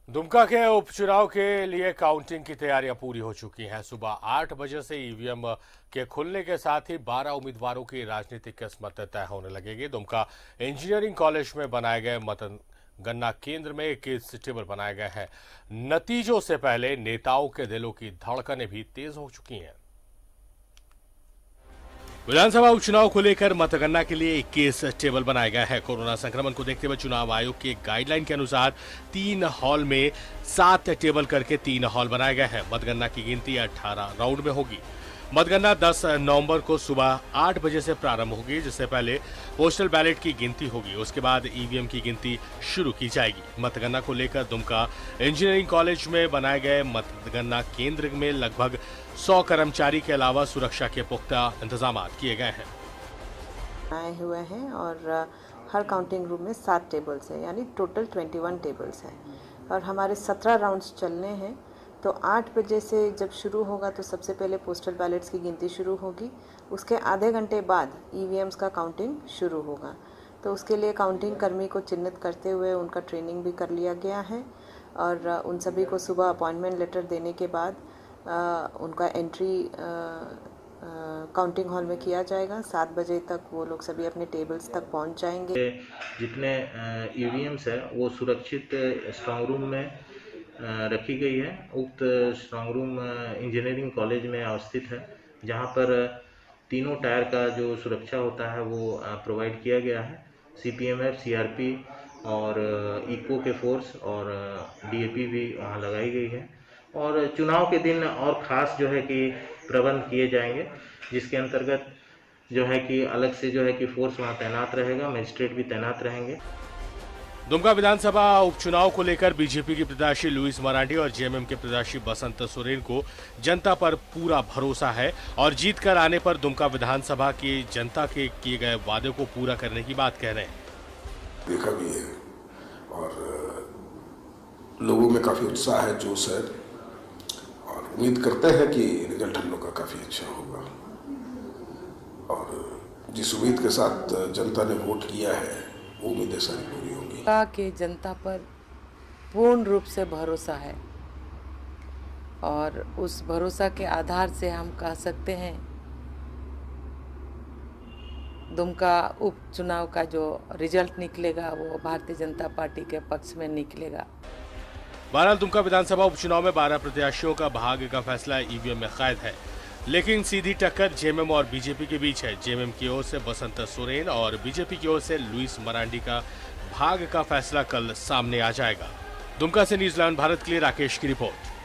दुमका के उपचुनाव के लिए काउंटिंग की तैयारियां पूरी हो चुकी हैं। सुबह 8 बजे से ईवीएम के खुलने के साथ ही 12 उम्मीदवारों की राजनीतिक किस्मत तय होने लगेगी। दुमका इंजीनियरिंग कॉलेज में बनाए गए मतगणना केंद्र में 21 टेबल बनाए गए हैं। नतीजों से पहले नेताओं के दिलों की धड़कनें भी तेज हो चुकी हैं। विधानसभा उपचुनाव को लेकर मतगणना के लिए 21 टेबल बनाए गए हैं। कोरोना संक्रमण को देखते हुए चुनाव आयोग के गाइडलाइन के अनुसार 3 हॉल में 7 टेबल करके 3 हॉल बनाए गए हैं। मतगणना की गिनती 18 राउंड में होगी। मतगणना 10 नवंबर को सुबह 8 बजे से प्रारंभ होगी, जिससे पहले पोस्टल बैलेट की गिनती होगी। उसके बाद ईवीएम की गिनती शुरू की जाएगी। मतगणना को लेकर दुमका इंजीनियरिंग कॉलेज में बनाए गए मतगणना केंद्र में लगभग 100 कर्मचारी के अलावा सुरक्षा के पुख्ता इंतजाम किए गए हैं। आए हुए हैं और हर काउंटिंग रूम में 7 टेबल्स हैं, यानी टोटल 21 टेबल्स हैं और हमारे 17 राउंड्स चलने हैं। तो 8 बजे से जब शुरू होगा तो सबसे पहले पोस्टल बैलेट्स की गिनती शुरू होगी। उसके आधे घंटे बाद ईवीएम्स का काउंटिंग शुरू होगा। तो उसके लिए काउंटिंग कर्मी को चिन्हित करते हुए उनका ट्रेनिंग भी कर लिया गया है और उन सभी को सुबह अपॉइंटमेंट लेटर देने के बाद उनका एंट्री काउंटिंग हॉल में किया जाएगा। 7 बजे तक वो लोग सभी अपने टेबल्स तक पहुंच जाएंगे। जितने ईवीएम्स है वो सुरक्षित स्ट्रांग रूम में रखी गई है। उक्त स्ट्रांग रूम इंजीनियरिंग कॉलेज में अवस्थित है, जहां पर तीनों टायर का जो सुरक्षा होता है वो प्रोवाइड किया गया है। सीपीएमएफ, सीआरपी और इको के फोर्स और डीएपी भी वहाँ लगाई गई है। और चुनाव के दिन और ख़ास जो है कि प्रबंध किए जाएंगे, जिसके अंतर्गत जो है कि अलग से जो है कि फोर्स वहाँ तैनात रहेगा, मजिस्ट्रेट भी तैनात रहेंगे। दुमका विधानसभा उपचुनाव को लेकर बीजेपी के प्रत्याशी लुइस मरांडी और जेएमएम के प्रत्याशी बसंत सोरेन को जनता पर पूरा भरोसा है और जीत कर आने पर दुमका विधानसभा की जनता के किए गए वादे को पूरा करने की बात कह रहे हैं। देखा भी है और लोगों में काफी उत्साह है, जोश है और उम्मीद करते हैं कि रिजल्ट हम लोग का काफी अच्छा होगा। और जिस उम्मीद के साथ जनता ने वोट किया है वो उम्मीदें सारी पूरी होंगी। कि जनता पर पूर्ण रूप से भरोसा है और उस भरोसा के आधार से हम कह सकते हैं दुमका उपचुनाव का जो रिजल्ट निकलेगा वो भारतीय जनता पार्टी के पक्ष में निकलेगा। बहरहाल दुमका विधानसभा उपचुनाव में 12 प्रत्याशियों का भाग्य का फैसला ईवीएम में कैद है, लेकिन सीधी टक्कर जेएमएम और बीजेपी के बीच है। जेएमएम की ओर से बसंत सोरेन और बीजेपी की ओर से लुइस मरांडी का भाग्य का फैसला कल सामने आ जाएगा। दुमका से न्यूज़ 11 भारत के लिए राकेश की रिपोर्ट।